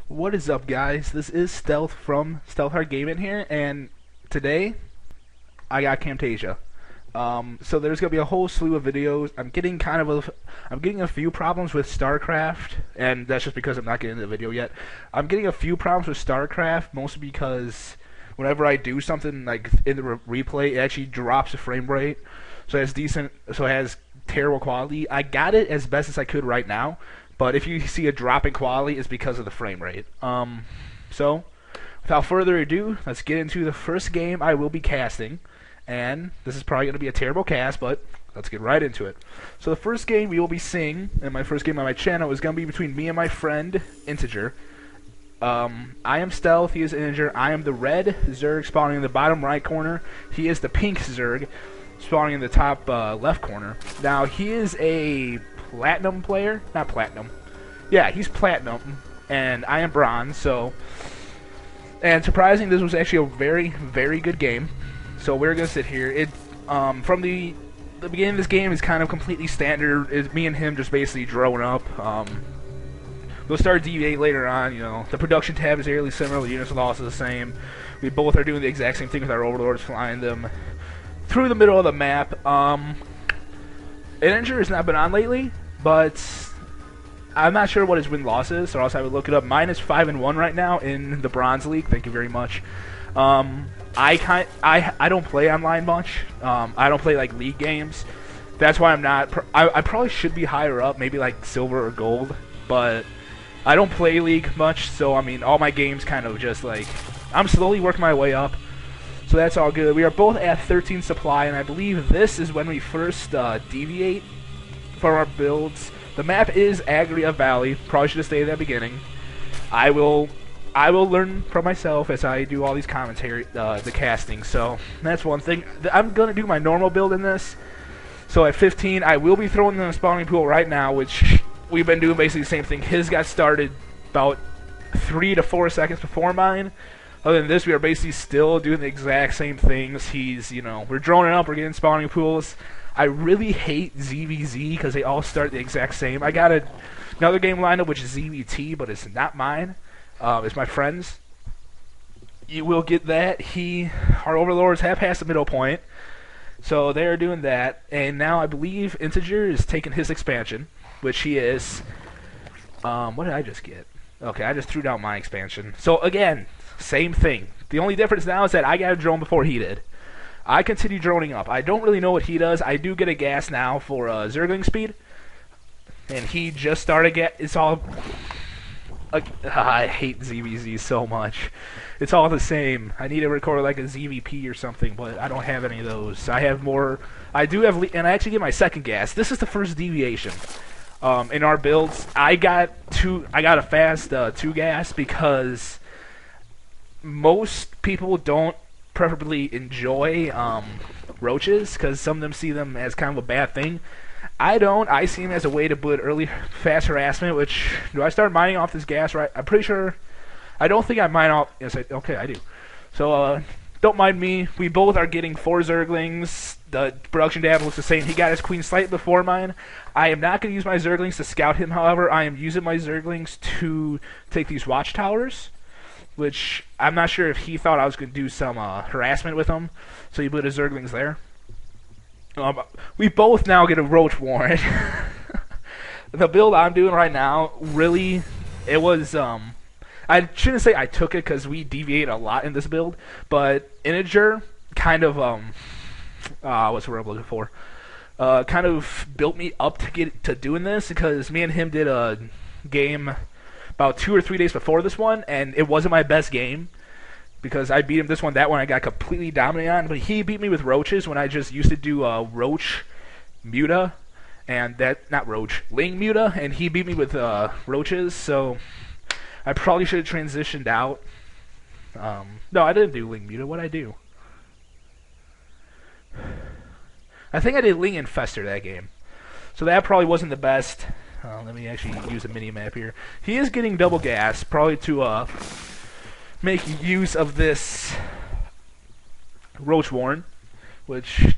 What is up, guys? This is Stealth from Stealthheart Gaming here, and today I got Camtasia. So there's gonna be a whole slew of videos. I'm getting a few problems with Starcraft, and that's just because I'm not getting the video yet. I'm getting a few problems with Starcraft, mostly because whenever I do something like in the replay, it actually drops the frame rate. So it has terrible quality. I got it as best as I could right now. But if you see a drop in quality, it's because of the frame rate. So, without further ado, let's get into the first game I will be casting. And this is probably going to be a terrible cast, but let's get right into it. So the first game we will be seeing, and my first game on my channel, is going to be between me and my friend, Integer. I am Stealth, he is Integer. I am the red Zerg spawning in the bottom right corner. He is the pink Zerg spawning in the top left corner. Now, he is a platinum player, not platinum. Yeah, he's platinum, and I am bronze. And surprising, this was actually a very, very good game. So we're gonna sit here. From the beginning of this game is kind of completely standard. It's me and him just basically drone up. We'll start deviate later on. You know, the production tab is fairly similar. The units loss is the same. We both are doing the exact same thing with our overlords, flying them through the middle of the map. Integer has not been on lately, but I'm not sure what his win-loss is, or else I would look it up. Mine is 5-1 right now in the Bronze League. Thank you very much. I don't play online much. I don't play like league games. That's why I'm not. I probably should be higher up, maybe like silver or gold, but I don't play league much. So I mean, all my games kind of just like I'm slowly working my way up. So that's all good. We are both at 13 supply, and I believe this is when we first deviate from our builds. The map is Agria Valley. Probably should have stayed at the beginning. I will learn from myself as I do all these commentary, the casting. So that's one thing. I'm gonna do my normal build in this. So at 15, I will be throwing in the spawning pool right now, which we've been doing basically the same thing. His got started about 3 to 4 seconds before mine. Other than this, we are basically still doing the exact same things. We're droning up, we're getting spawning pools. I really hate ZVZ because they all start the exact same. I got another game lined up which is ZVT, but it's not mine. It's my friend's. You will get that. Our overlords have passed the middle point, so they are doing that. And now I believe Integer is taking his expansion, which he is. What did I just get? Okay, I just threw down my expansion. So again, same thing. The only difference now is that I got a drone before he did. I continue droning up. I don't really know what he does. I do get a gas now for Zergling speed, and he just started it's all. I hate ZVZ so much. It's all the same. I need to record like a ZVP or something, but I don't have any of those. I have more. I do have, and I actually get my second gas. This is the first deviation. In our builds, I got a fast 2 gas because most people don't preferably enjoy roaches because some of them see them as kind of a bad thing. I don't. I see them as a way to put early fast harassment, which, do I start mining off this gas right? I'm pretty sure. I don't think I mine off. Yes, okay, I do. So, don't mind me. We both are getting 4 Zerglings. The production tab looks the same. He got his queen slightly before mine. I am not going to use my Zerglings to scout him, however. I am using my Zerglings to take these watchtowers, which I'm not sure if he thought I was going to do some harassment with him, so he put his Zerglings there. We both now get a roach warrant. The build I'm doing right now, really, it was, I shouldn't say I took it because we deviate a lot in this build, but Integer kind of, what's the word I'm looking for? Kind of built me up to get to doing this because me and him did a game about 2 or 3 days before this one, and it wasn't my best game because I beat him this one, that one I got completely dominated on, but he beat me with roaches when I just used to do roach muta, and ling muta, and he beat me with roaches, so I probably should have transitioned out. No, I didn't do ling muta. What'd I do? I think I did ling infester that game, so that probably wasn't the best. Let me actually use a mini-map here. He is getting double gas, probably to make use of this Roach Warren, which,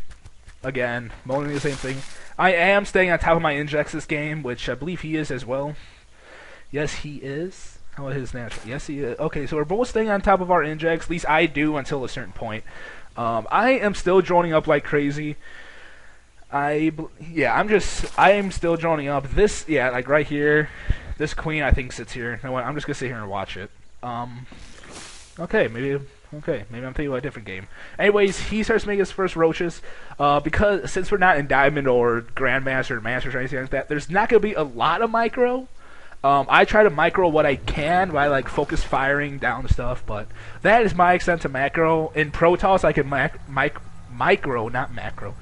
again, mostly the same thing. I am staying on top of my injects this game, which I believe he is as well. Yes, he is. How about his natural? Yes, he is. Okay, so we're both staying on top of our injects. At least I do until a certain point. I am still droning up like crazy. I am still droning up. This, yeah, like right here. This queen, I think, sits here. You know what? I'm just gonna sit here and watch it. Okay, maybe I'm thinking about a different game. Anyways, he starts making his first roaches. Because since we're not in Diamond or Grandmaster or Masters or anything like that, there's not gonna be a lot of micro. I try to micro what I can by like focus firing down stuff, but that is my extent to macro. In Protoss, I can micro, not macro.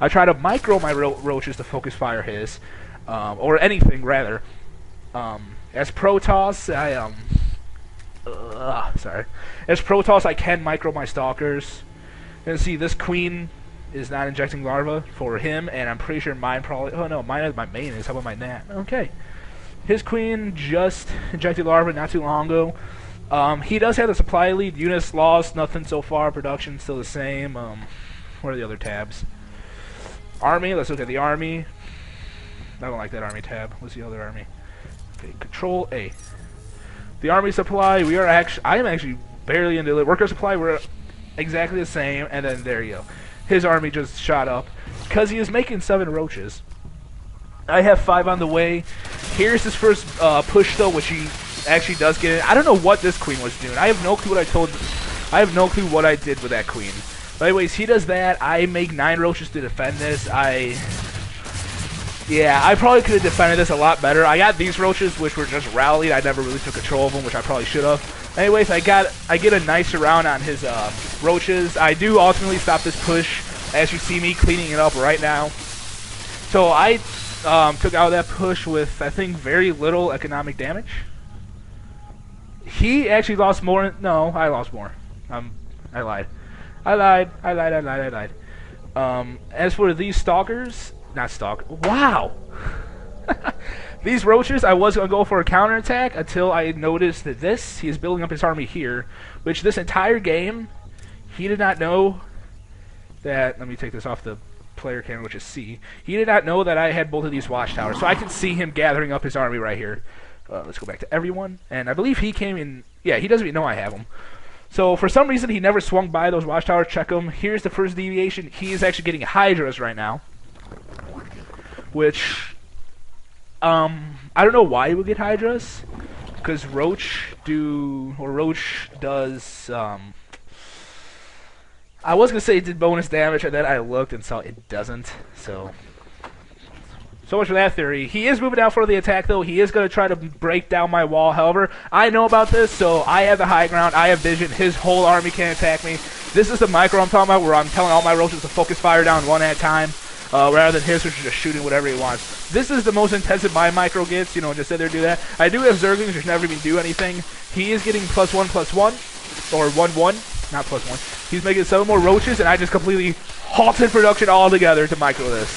I try to micro my roaches to focus fire his, or anything rather. As Protoss, As Protoss, I can micro my stalkers. And see, this queen is not injecting larva for him, and I'm pretty sure mine probably. Oh no, mine is my main. How about my nat? Okay. His queen just injected larva not too long ago. He does have the supply lead. Units lost, nothing so far. Production still the same. What are the other tabs? Army. Let's look at the army. I don't like that army tab. What's the other army? Okay, Control A. The army supply. I am actually barely into it. Worker supply. We're exactly the same. And then there you go. His army just shot up because he is making 7 roaches. I have 5 on the way. Here's his first push, though, which he actually does get in. I don't know what this queen was doing. I have no clue what I did with that queen. But anyways, he does that. I make 9 roaches to defend this. I probably could have defended this a lot better. I got these roaches, which were just rallied. I never really took control of them, which I probably should have. Anyways, I get a nice round on his roaches. I do ultimately stop this push, as you see me cleaning it up right now. So I took out that push with, I think, very little economic damage. He actually lost more. No, I lost more. I lied. As for these stalkers, wow! These roaches, I was going to go for a counterattack until I noticed that he is building up his army here, which this entire game, he did not know that, let me take this off the player camera, which is C. He did not know that I had both of these watchtowers, so I can see him gathering up his army right here. Let's go back to everyone, and I believe he came in, yeah, he doesn't even know I have them. So for some reason, he never swung by those watchtowers, check them. Here's the first deviation. He is actually getting Hydras right now, which, I don't know why he would get Hydras, because Roach does, I was going to say it did bonus damage, and then I looked and saw it doesn't, so much for that theory. He is moving out for the attack, though. He is going to try to break down my wall. However, I know about this, so I have the high ground. I have vision. His whole army can't attack me. This is the micro I'm talking about, where I'm telling all my roaches to focus fire down one at a time, rather than his, which is just shooting whatever he wants. This is the most intensive my micro gets, just sit there and do that. I do have Zerglings, which never even do anything. He is getting +1/+1, or 1/1, not +1. He's making 7 more roaches, and I just completely halted production altogether to micro this.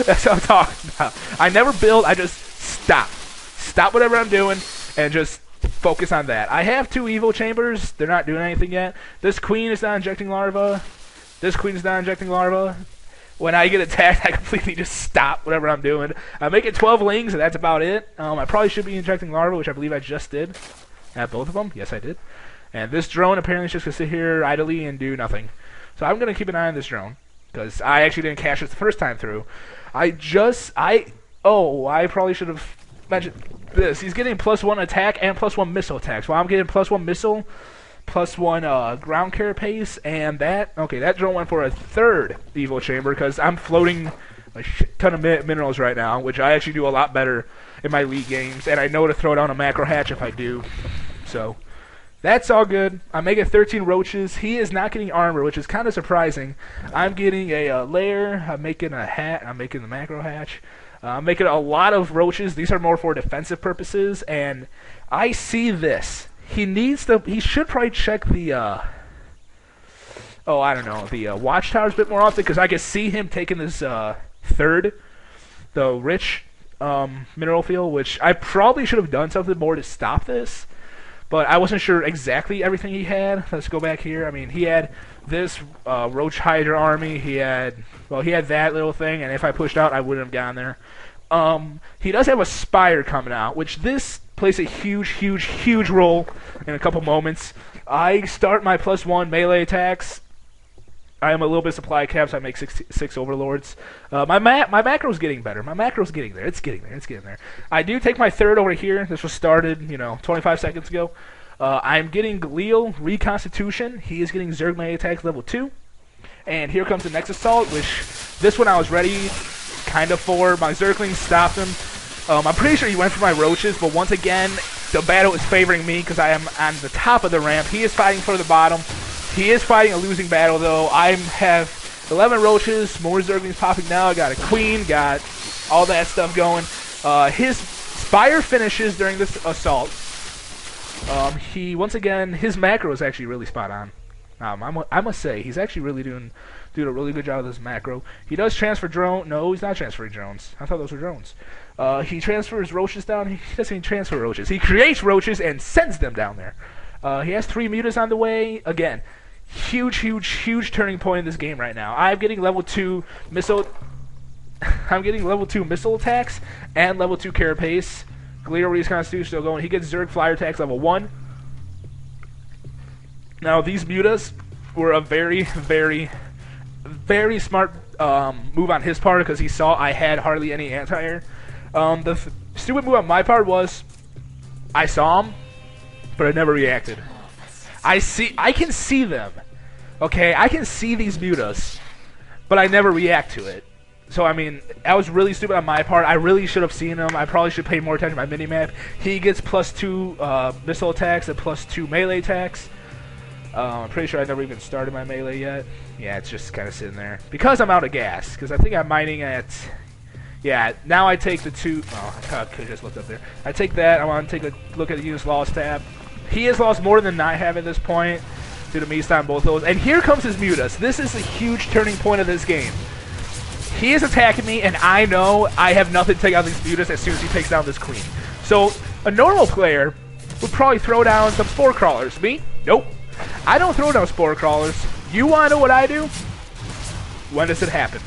That's what I'm talking about. I never build, I just stop. Stop whatever I'm doing, and just focus on that. I have 2 Evo chambers. They're not doing anything yet. This queen is not injecting larva. This queen is not injecting larva. When I get attacked, I completely just stop whatever I'm doing. I'm making 12 lings, and that's about it. I probably should be injecting larva, which I believe I just did. At both of them. Yes, I did. And this drone apparently is just going to sit here idly and do nothing. So I'm going to keep an eye on this drone, because I actually didn't cache it the first time through. I probably should have mentioned this. He's getting +1 attack and +1 missile attacks. Well, I'm getting +1 missile, +1 ground care pace, and that drone went for a 3rd Evo chamber, because I'm floating a shit ton of minerals right now, which I actually do a lot better in my league games, and I know to throw down a macro hatch if I do. So that's all good. I'm making 13 roaches. He is not getting armor, which is kind of surprising. I'm getting a layer. I'm making a hat. I'm making the macro hatch. I'm making a lot of roaches. These are more for defensive purposes, and I see this. He should probably check the, the watchtowers a bit more often, because I can see him taking this 3rd, the rich mineral field, which I probably should have done something more to stop this. But I wasn't sure exactly everything he had. Let's go back here. I mean, he had this Roach Hydra army. He had that little thing, and if I pushed out, I wouldn't have gone there. He does have a Spire coming out, which this plays a huge role in a couple moments. I start my +1 melee attacks. I am a little bit supply capped, so I make six overlords. My macro's getting better. My macro's getting there. It's getting there. I do take my third over here. This was started, 25 seconds ago. I'm getting Glial Reconstitution. He is getting Zerg melee attacks level 2. And here comes the next assault, which this one I was ready kind of for. My Zerglings stopped him. I'm pretty sure he went for my roaches, but once again, the battle is favoring me because I am on the top of the ramp. He is fighting for the bottom. He is fighting a losing battle, though. I have 11 roaches, more Zerglings popping now. I got a queen, got all that stuff going. His Spire finishes during this assault. Once again, his macro is actually really spot on. I must say, he's actually really doing a really good job of this macro. He does transfer drone. No, he's not transferring drones. I thought those were drones. He transfers roaches down. He doesn't even transfer roaches. He creates roaches and sends them down there. He has 3 mutas on the way. Again, huge turning point in this game right now. I'm getting level 2 missile. I'm getting level 2 missile attacks and level 2 carapace. Glial Reconstitution still going. He gets Zerg flyer attacks level 1. Now these mutas were a very smart move on his part because he saw I had hardly any anti-air. The stupid move on my part was I saw him, but I never reacted. I can see them. Okay, I can see these mutas, but I never react to it. So, I mean, that was really stupid on my part. I really should have seen him. I probably should pay more attention to my minimap. He gets +2 missile attacks and +2 melee attacks. I'm pretty sure I never even started my melee yet. Yeah, it's just kind of sitting there. Because I'm out of gas. Because I think I'm mining at... Yeah, now I take the 2... Oh, I could have just looked up there. I take that. I want to take a look at the units lost tab. He has lost more than I have at this point. Due to me stopping both those. And here comes his mutas. This is a huge turning point of this game. He is attacking me, and I know I have nothing to take out these mutas as soon as he takes down this queen. So, a normal player would probably throw down some spore crawlers. Me? Nope. I don't throw down spore crawlers. You want to know what I do? When does it happen?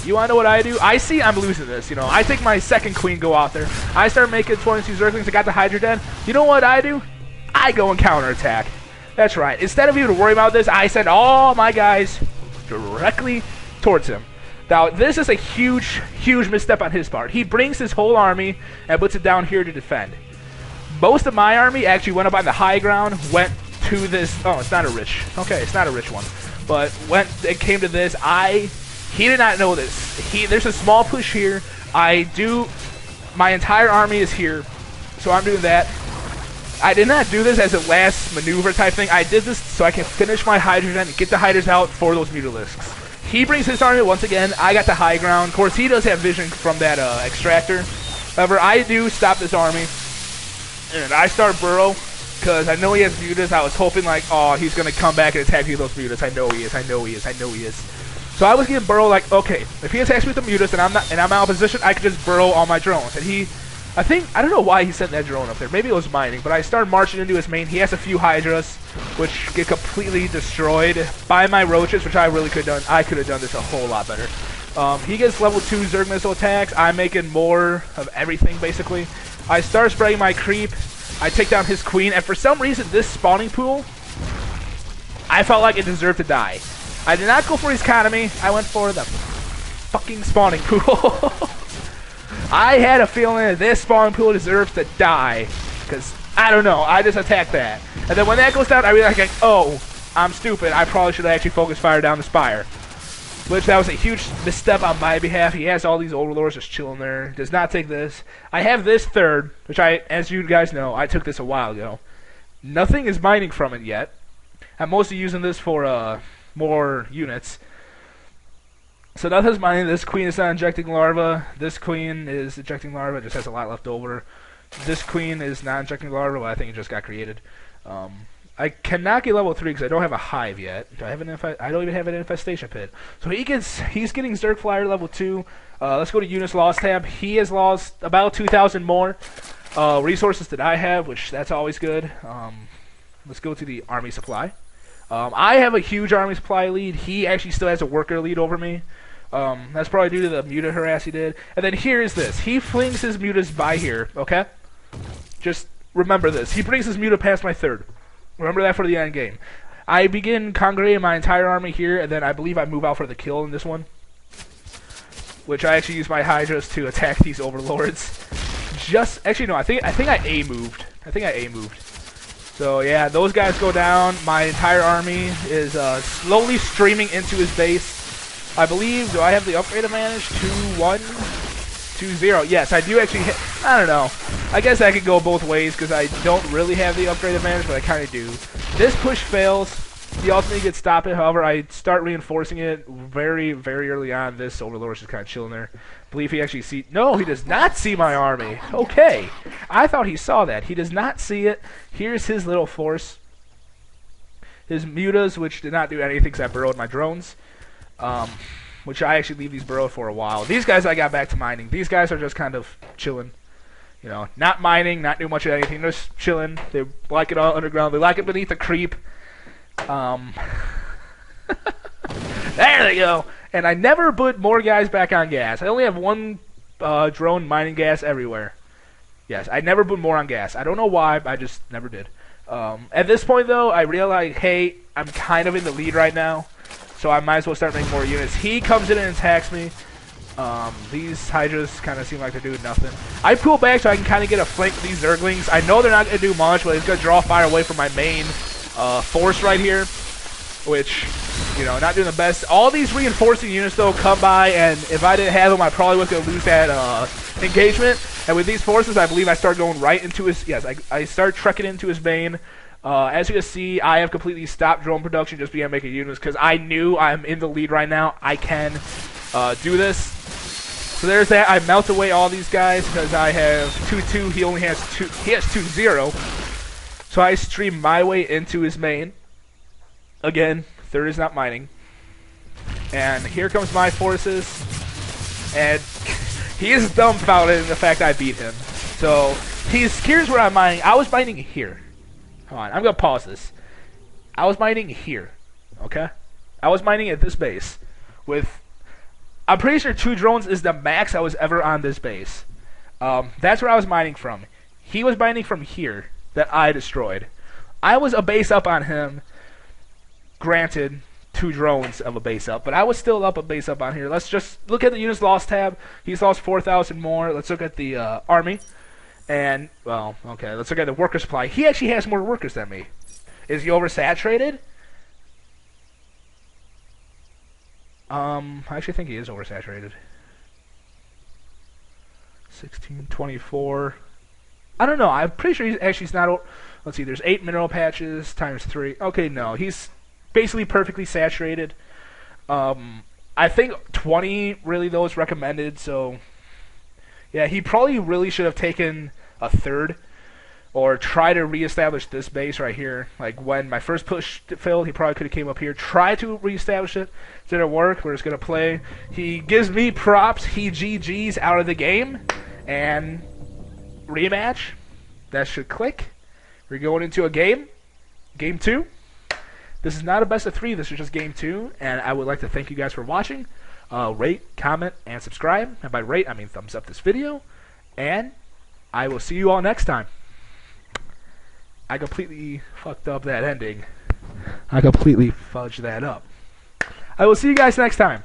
You want to know what I do? I see I'm losing this, I take my second queen, go out there. I start making 22 Zerglings. I got the Hydra dead. You know what I do? I go and counterattack. That's right. Instead of even worrying about this, I send all my guys directly towards him. Now, this is a huge misstep on his part. He brings his whole army and puts it down here to defend. Most of my army actually went up on the high ground, went to this... Oh, it's not a rich. Okay, it's not a rich one. But when it came to this, he did not know this. There's a small push here. My entire army is here, so I'm doing that. I did not do this as a last maneuver type thing. I did this so I can finish my Hydra and get the Hydras out for those Mutalisks. He brings his army once again. I got the high ground. Of course, he does have vision from that extractor. However, I do stop this army, and I start burrow because I know he has mutas. I was hoping like, oh, he's gonna come back and attack me with those mutas. I know he is. So I was getting burrow like, okay, if he attacks me with the mutas and I'm out of position, I can just burrow all my drones. And I don't know why he sent that drone up there. Maybe it was mining, but I started marching into his main. He has a few Hydras, which get completely destroyed by my roaches, which I really could have done. I could have done this a whole lot better. He gets level 2 Zerg missile attacks. I'm making more of everything, basically. I start spraying my creep. I take down his queen, and for some reason, this spawning pool, I felt like it deserved to die. I did not go for his economy. I went for the fucking spawning pool. I had a feeling that this spawning pool deserves to die. Because, I don't know, I just attacked that. And then when that goes down, I realize, like, oh, I'm stupid. I probably should have actually focused fire down the spire. Which, that was a huge misstep on my behalf. He has all these overlords just chilling there. Does not take this. I have this third, which as you guys know, I took this a while ago. Nothing is mining from it yet. I'm mostly using this for more units. So nothing's mining. This queen is not injecting larva. This queen is injecting larva. Just has a lot left over. This queen is not injecting larva. Well, I think it just got created. I cannot get level 3 because I don't have a hive yet. Do I have I don't even have an infestation pit. So he's getting Zerg Flyer level 2. Let's go to units lost tab. He has lost about 2,000 more resources that I have, which that's always good. Let's go to the army supply. I have a huge army supply lead. He actually still has a worker lead over me. That's probably due to the muta harass he did. And then here is this. He flings his mutas by here, okay? Just remember this. He brings his Muta past my third. Remember that for the end game. I begin congregating my entire army here, and then I believe I move out for the kill in this one. Which I actually use my Hydras to attack these overlords. Actually no, I think I A moved. So yeah, those guys go down. My entire army is slowly streaming into his base. I believe, do I have the upgrade advantage? 2-1, 2-0. Yes, I do actually hit. I don't know. I guess I could go both ways because I don't really have the upgrade advantage, but I kind of do. This push fails. The ultimate gets stopped it. However, I start reinforcing it very, very early on. This overlord is just kind of chilling there. Believe he actually see. No, he does not see my army. Okay, I thought he saw that. He does not see it. Here's his little force. His mutas, which did not do anything except burrowed my drones. Which I actually leave these burrowed for a while. These guys I got back to mining. These guys are just kind of chilling. You know, not mining, not doing much of anything, just chilling. They like it all underground. They like it beneath the creep. There they go. And I never put more guys back on gas. I only have one drone mining gas everywhere. Yes, I never put more on gas. I don't know why, I just never did. At this point, though, I realize, hey, I'm kind of in the lead right now, so I might as well start making more units. He comes in and attacks me. These Hydras kind of seem like they're doing nothing. I pull back so I can kind of get a flank with these Zerglings. I know they're not going to do much, but it's going to draw fire away from my main force right here, which, you know, not doing the best. All these reinforcing units, though, come by, and if I didn't have them, I probably was going to lose that engagement. And with these forces, I believe I start going right into his... Yes, I start trekking into his main. As you can see, I have completely stopped drone production, just began making units, because I knew I'm in the lead right now. I can do this. So there's that. I melt away all these guys, because I have 2-2. He only has 2. He has 2-0. So I stream my way into his main. Again, third is not mining. And here comes my forces. And he is dumbfounded in the fact I beat him. So here's where I'm mining. I was mining here. Hold on, I'm going to pause this. I was mining here. Okay? I was mining at this base. With, I'm pretty sure 2 drones is the max I was ever on this base. That's where I was mining from. He was mining from here. That I destroyed. I was a base up on him. Granted, 2 drones of a base up, but I was still up a base up on here. Let's just look at the units lost tab. He's lost 4,000 more. Let's look at the army. And, well, okay, let's look at the worker supply. He actually has more workers than me. Is he oversaturated? I actually think he is oversaturated. 16, 24... I don't know. I'm pretty sure he's not. Let's see. There's 8 mineral patches times 3. Okay, no. He's basically perfectly saturated. I think 20 really though is recommended. So yeah, he probably really should have taken a third or try to reestablish this base right here. Like when my first push failed, he probably could have came up here, try to reestablish it. Didn't work. We're just gonna play. He gives me props. He GG's out of the game and. Rematch. That should click. We're going into a game. Game 2. This is not a best of 3. This is just game 2. And I would like to thank you guys for watching. Rate, comment, and subscribe. And by rate, I mean thumbs up this video. And I will see you all next time. I completely fucked up that ending. I completely fudged that up. I will see you guys next time.